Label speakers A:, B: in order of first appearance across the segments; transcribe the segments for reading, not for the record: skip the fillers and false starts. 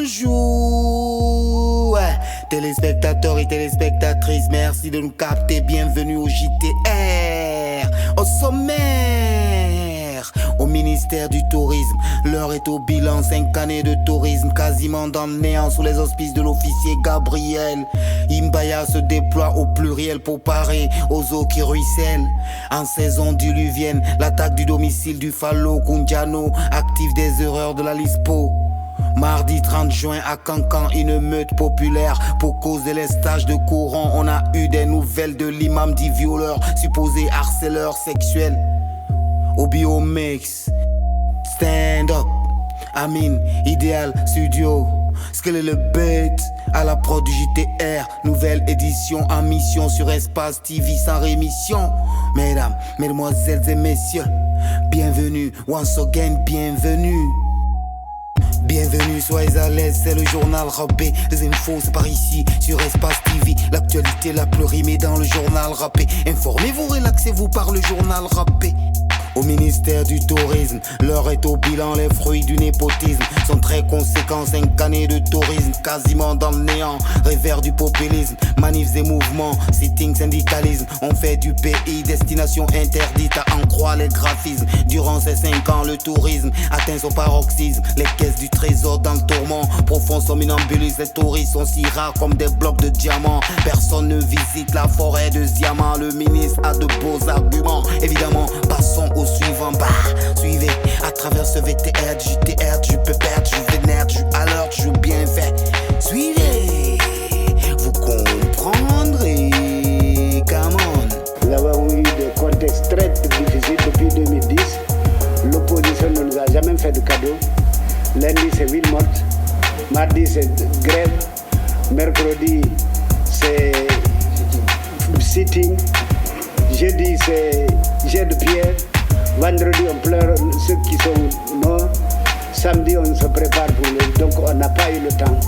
A: Bonjour, téléspectateurs et téléspectatrices, merci de nous capter. Bienvenue au JTR, au sommaire, au ministère du Tourisme. L'heure est au bilan, 5 années de tourisme, quasiment dans le néant sous les auspices de l'officier Gabriel. Imbaya se déploie au pluriel pour parer aux eaux qui ruissellent. En saison diluvienne, l'attaque du domicile du Fallo Kunjano active des erreurs de la LISPO. Mardi 30 juin à Cancan, une meute populaire pour cause délestage de courant. On a eu des nouvelles de l'imam dit violeur, supposé harceleur sexuel. Au Biomix, stand up, Amin, Idéal Studio. Quel est le bête à la prod du JTR, nouvelle édition en mission sur Espace TV sans rémission. Mesdames, mesdemoiselles et messieurs, bienvenue, once again, bienvenue. Bienvenue, soyez à l'aise, c'est le journal rappé. Les infos, c'est par ici, sur Espace TV. L'actualité la plus rimée dans le journal rappé. Informez-vous, relaxez-vous par le journal rappé. Au ministère du Tourisme, l'heure est au bilan, les fruits du népotisme sont très conséquents, 5 années de tourisme, quasiment dans le néant, révers du populisme, manifs et mouvements, sitting, syndicalisme, on fait du pays destination interdite, à en croire les graphismes. Durant ces 5 ans, le tourisme atteint son paroxysme, les caisses du trésor dans le tourment, profond somnambulisme, les touristes sont si rares comme des blocs de diamants, personne ne visite la forêt de diamants, le ministre a de beaux arguments, évidemment, passons au suivant, suivez à travers ce VTR, du JTR, je peux perdre, je vénère, je alerte, je bien fait. Suivez, vous comprendrez, come on.
B: Nous avons eu des contextes très difficiles depuis 2010. L'opposition ne nous a jamais fait de cadeau. Lundi c'est ville morte, mardi c'est grève, mercredi c'est sitting, jeudi c'est jet de pierre. Vendredi, on pleure ceux qui sont morts. Samedi, on se prépare pour le... Donc, on n'a pas eu le temps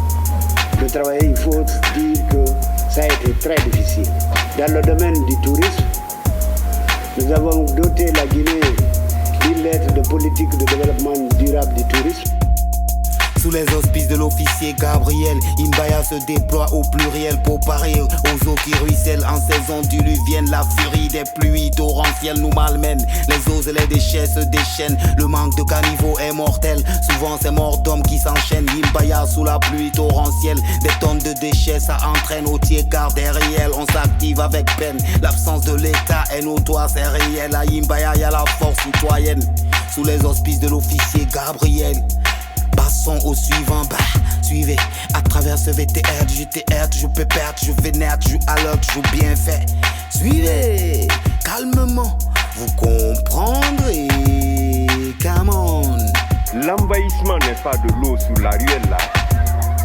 B: de travailler. Il faut dire que ça a été très difficile. Dans le domaine du tourisme, nous avons doté la Guinée d'une lettre de politique de développement durable du tourisme.
A: Sous les auspices de l'officier Gabriel, Imbaya se déploie au pluriel pour parer aux eaux qui ruissellent. En saison diluvienne, la furie des pluies torrentielles nous malmène. Les eaux et les déchets se déchaînent, le manque de caniveaux est mortel. Souvent c'est mort d'hommes qui s'enchaînent. Imbaya sous la pluie torrentielle, des tonnes de déchets ça entraîne au tiers-quart des réels. On s'active avec peine, l'absence de l'État est notoire, c'est réel. À Imbaya y'a la force citoyenne, sous les auspices de l'officier Gabriel. Passons au suivant, suivez à travers ce VTR, du JTR, je peux perdre, je vénère, je alerte, je bien fait. Suivez, calmement, vous comprendrez, come on.
C: L'envahissement, n'est-ce pas, de l'eau sur la ruelle là,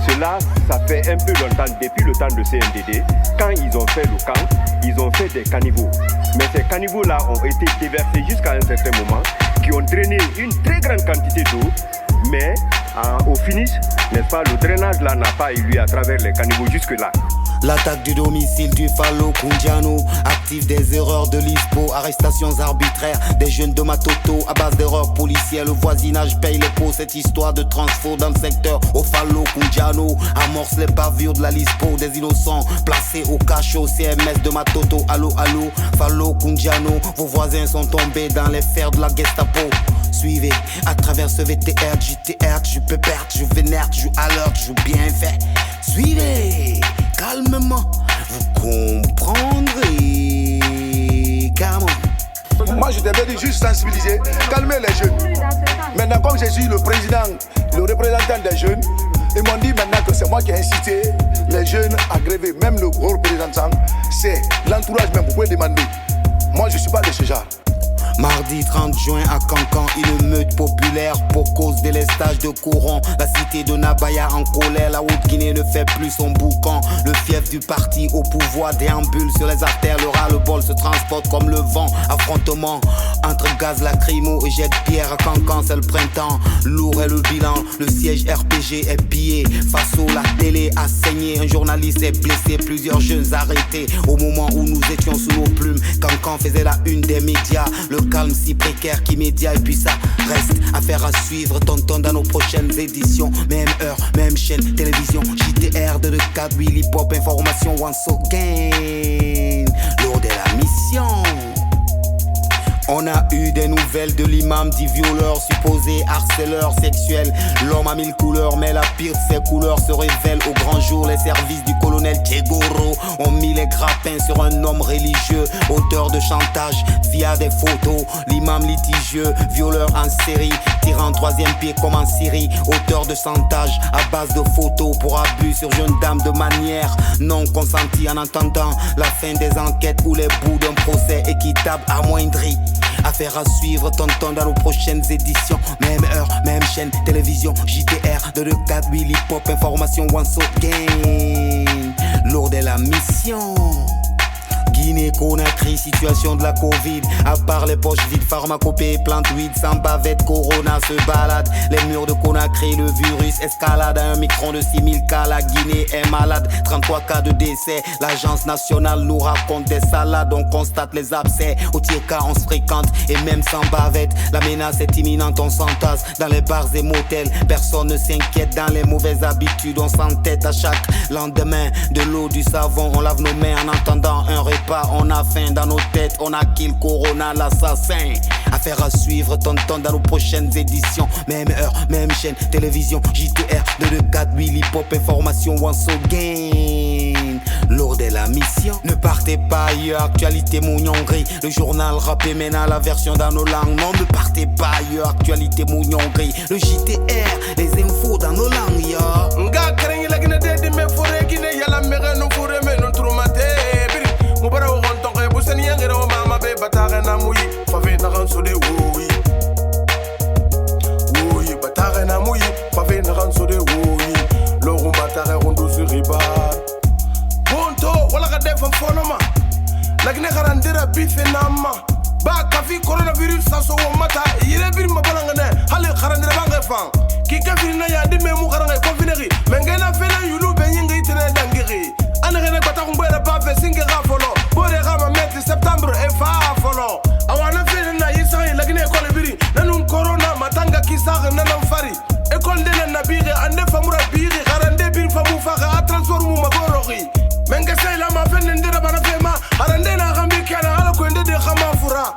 C: cela, ça fait un peu longtemps, depuis le temps de CNDD, quand ils ont fait le camp, ils ont fait des caniveaux. Mais ces caniveaux là ont été déversés jusqu'à un certain moment, qui ont drainé une très grande quantité d'eau. Mais au finish, n'est-ce pas, le drainage là n'a pas eu lieu à travers les caniveaux jusque-là.
A: L'attaque du domicile du Fallo Kunjano active des erreurs de l'ISPO, arrestations arbitraires des jeunes de Matoto à base d'erreurs policières. Le voisinage paye les pots, cette histoire de transfo dans le secteur au Fallo Kunjano amorce les bavures de la LISPO, des innocents placés au cachot. CMS de Matoto, allo allo, Fallo Kunjano, vos voisins sont tombés dans les fers de la Gestapo. Suivez à travers ce VTR, JTR, je peux perdre, je vénère, je alerte, je bien fait. Suivez, calmement, vous comprendrez, come on.
D: Moi je devais juste sensibiliser, calmer les jeunes. Maintenant comme je suis le président, le représentant des jeunes, ils m'ont dit maintenant que c'est moi qui ai incité les jeunes à gréver. Même le gros représentant, c'est l'entourage même, vous pouvez demander. Moi je ne suis pas de ce genre.
A: Mardi 30 juin à Cancan, une meute populaire pour cause délestage de courant. La cité de Nabaya en colère, la Haute-Guinée ne fait plus son boucan. Le fief du parti au pouvoir déambule sur les artères, le ras-le-bol se transporte comme le vent. Affrontement entre gaz lacrymo et jet de pierre à Cancan, c'est le printemps. Lourd est le bilan, le siège RPG est pillé. Faso, la télé a saigné, un journaliste est blessé, plusieurs jeunes arrêtés. Au moment où nous étions sous nos plumes, Cancan faisait la une des médias. Le calme si précaire qu'immédiat. Et puis ça reste affaire à suivre, tonton, dans nos prochaines éditions. Même heure, même chaîne, télévision, JTR, 224, Willy Pop, information once again. Lourd de la mission. On a eu des nouvelles de l'imam dit violeur, supposé harceleur sexuel. L'homme a mille couleurs, mais la pire de ses couleurs se révèle au grand jour. Les services du colonel Che Goro ont mis les grappins sur un homme religieux, auteur de chantage via des photos. L'imam litigieux, violeur en série, tirant troisième pied comme en Syrie. Auteur de chantage à base de photos pour abus sur jeune dame de manière non consentie. En attendant la fin des enquêtes ou les bouts d'un procès équitable amoindri. Affaire à suivre, tonton, dans nos prochaines éditions. Même heure, même chaîne, télévision, JTR, 224, Willy Pop, information once again. Lourd de la mission. Guinée-Conakry, situation de la Covid. À part les poches vides, pharmacopée, plante weed, sans bavette, Corona se balade. Les murs de Conakry, le virus escalade. À un micron de 6000 cas, la Guinée est malade. 33 cas de décès, l'agence nationale nous raconte des salades. On constate les abcès, au Tieka on se fréquente. Et même sans bavette, la menace est imminente, on s'entasse. Dans les bars et motels, personne ne s'inquiète. Dans les mauvaises habitudes, on s'entête à chaque lendemain. De l'eau, du savon, on lave nos mains en attendant un repas. On a faim dans nos têtes, on a kill Corona l'assassin. Affaire à suivre, tonton, dans nos prochaines éditions. Même heure, même chaîne, télévision, JTR, 224, Willy Pop, information once again. Lourd de la mission. Ne partez pas ailleurs, actualité mounion-gris. Le journal rappé mène à la version dans nos langues. Non, ne partez pas ailleurs, actualité mounion-gris. Le JTR, les infos dans nos langues, yo.
E: Nga krengi la gine de me fore gine yala mere no fore me no trumate. Mubara o gontonge busani yangere o mama be batare na muyi fave na ganso de woyi woyi batare na muyi fave na ganso de woyi lo rum batare rondo zuriba bonto wala ka defan fonoma lagine garandira bife nama ba kafi coronavirus saso wo mata yire bir mabalanga ne hali garandira banga fan ki kafiri na ya dimme mu garanga konfineri mengena fena yulu benyinga itene dangiri anagene bata kumbera ba fe singe gafolo bore gama meti septembre e fa folo awana fena na yisa lagine ko le biri nanun corona matanga kisaga nanam fari école de na bire ande famura bire garande bir famu faga a transformu magorogi menga say la ma fenne ndira bana fema arande na gambi kana ala ko ndede khama fura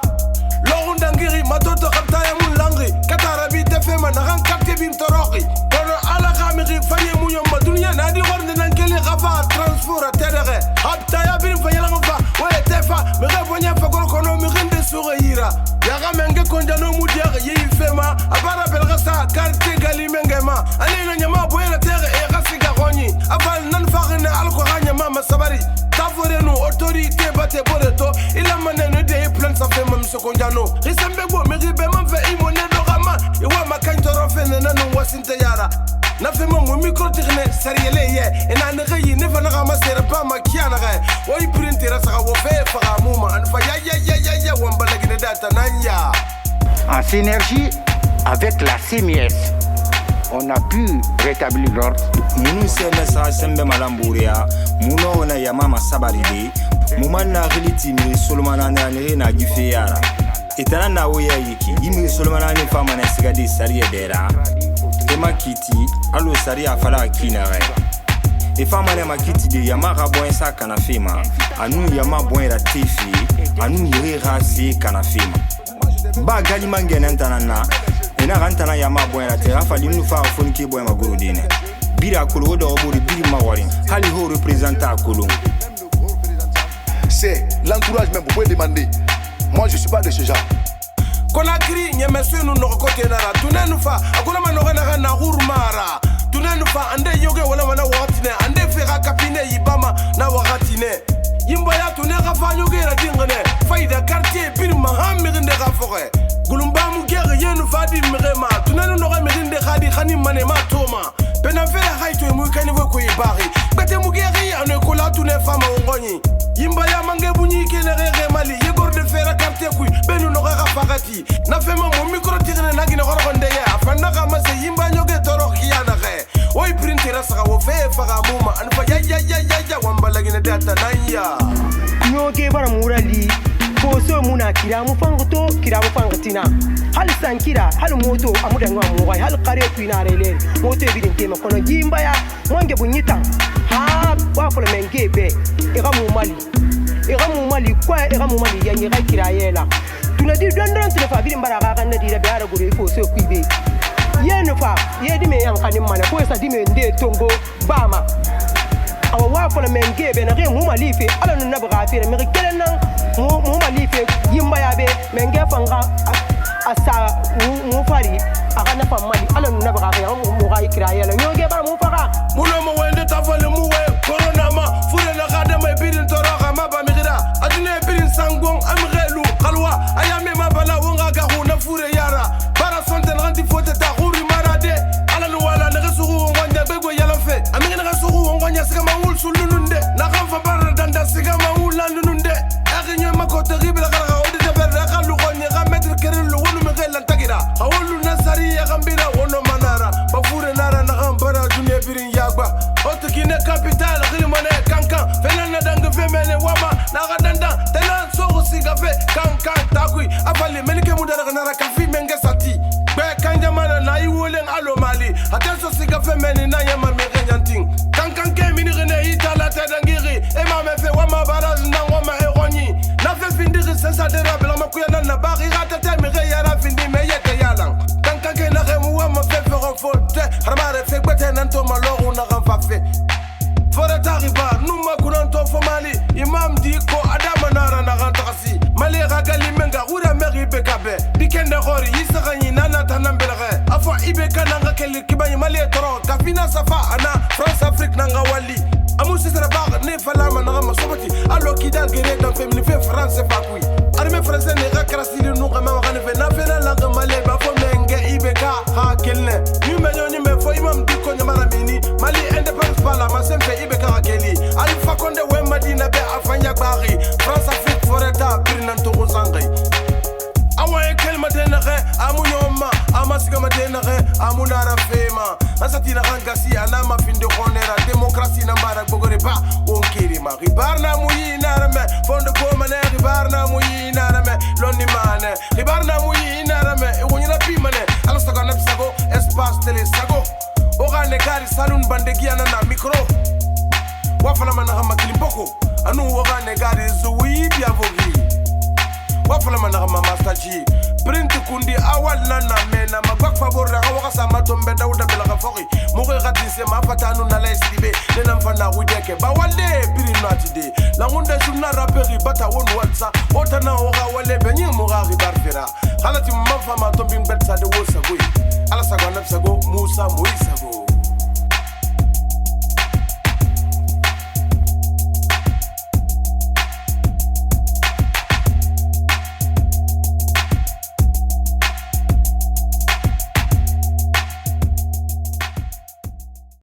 E: lo ndangiri matoto khabta ya mun langri katara bi te fema na gan kapte bim toroqi kono ala gamiri fanye mu yomba dunya na di gorne nan kele gafa transfora tedere habta ya bim fayela ngafa we tefa me gabonya fa kono mi rende sourira ya gamenge konjano mu diare yi fema abara belga sa carte gali mengema anena nyama boyela tere e gasiga goni aval nan fagne alko ganya mama sabari tafore no autorité bate boreto ila manene de plan sa fema msokonjano risembe bo me ribe man fe imone do gama iwa makantoro fene nanu wasinte yara na fema mo micro terne seriele ye ena ne gayi ne fana gama sere pa makiana ga o printera sa wo fe fa muma an fa ya wamba la gine data nanya.
F: En synergie avec la CMS, on a pu rétablir l'ordre.
G: Munu semesa sembe malamburia, muno na yamama sabaride, mumana reliti mi solomana na gifeara. Etana na oya yiki, imi solomana ne fama na sigadi saria dera. Ema kiti, alo saria fala kinare. E fama ne makiti de yamara boen sa kana fema, anu yama boen la tefi, anu yere rasi kana fema. Ba gali mangena ntanana ena rantana ya mabwe la terra fali nous fa foniki boy magurudine bira kulu do oburi biri mawari hali ho représenta kulu.
D: C'est l'encouragement vous pouvez demander. Moi je suis pas de ce genre.
E: Conakry nyemesu nu no kote nara tunenu fa akuna manora na hurmara tunenu fa ande yoge wala wana watine ande fera kapine yibama na wakatine yimba ya tunega fa yoge ra dingene faida quartier bir mahamir de gafore gulumba mu gere yenu fadi mirema tunenu no mirinde khadi khani manema toma pena fera haito mu kani vo ko ibari bete mu gere ane kola tune fama ngoni yimba ya mange bunyi kene rege mali yegor de fera quartier ku benu no ga fagati na fema mo micro tirene na gine goronde ya afanda ga mase yimba nyoge toro khiyana ge oy printera sa wo fe faga muma an fa ya wamba la gine data nanya
F: Nyoke bara murali
H: foso muna kira mu fangoto kira mu fangatina hal sankira hal moto amuda ngwa mu hal kare kuina rele moto bidin tema kono jimba ya monge bunyita ha wa folo mengebe ira mu mali kwa ira mu mali yangi ga kira yela tuna di dondon tuna fa bidin baraka kan di da biara gore foso kuibe yenu fa yedi me yan kanin mana ko sa di me nde tongo bama awa wa folo mengebe na re mu mali fe ala nu nabaga fe me kelen nan mu malife yimba yabe menge fanga asa mu fari akana famali ala nu nabaga fe mu ga ikira yela nyoge bar mu faga
E: muno mo wende tafale mu we corona ma fure na kada mai birin toroga ma ba migira adune birin sangon amrelu khalwa ayame ma bala wonga ga huna fure yara bara sonten randi fote ta khuri marade ala nu wala na gasuru ngonya bego yala fe amina na gasuru ngonya siga mawul sulununde na khafa bara danda siga mawul landununde akinyo mako terrible kala odi de berra kalu gonye ga mettre kerelu wonu me gela tagira hawlu nasari ya gambira wono manara bafure nara na gambara dunya birin yagba otukine capital rimone kankan fenana dang femene wama na ga danda tena so siga fe kankan takui afali melike mudara nara kafi menge sati be kanja mana na iwolen alo mali atenso siga femene na yama mege nyanting kankan ke mini rene itala tedangiri e ma me fe wama baraj na wama eroni na fe findiri sensa de rabla makuya na bari rata te me yara findi me yete yalang kankan ke na remu wama fe renfote harmare fe gbete nan to maloro na renfafe fora tariba numa kunanto fomali imam di ko adama nara na rantasi mali ragali menga ura meri bekabe dikende khori yisagani nana tanambelare afa ibeka nanga kele kibani mali toro kafina safa ana France Afrique nanga wali amusi sera ba ne falama na masobati allo kidal gere dan femini fe France fa kui arme français ne rakrasi nu kama wakane fe na fe na langa mali ba fo menge ibeka ha kelne ni menyo ni me fo imam di ko nyamara mini mali independence pala ma semfe ibeka akeli ali fakonde we madina be afanya bari France Afrique foreta birnan to kozangai awa kelma denare amu yoma amasiga madenare amu nara fema asatina rangasi anama finde khonera demokrasi na mbara bogore ba onkiri ma ribarna muyi narame fondo ko mane ribarna muyi narame lonni mane ribarna muyi narame wonyina pimane ala saga na sago espace tele sago ogane gari salon bandegi anana micro wafala mana makilimboko anu ogane gari zuwi biavogi wafala mana master G print kundi awal nana mena magwak favor na hawa sama tombe dauda bela fogi muge gatise mafatanu na lesdibe nena mfana wideke ba wale biri natide la ngunde jumna raperi bata won watsa otana oga wale benyi mugari barfera halati mafa ma tombi betsa de wosago ala sago napsago musa moisago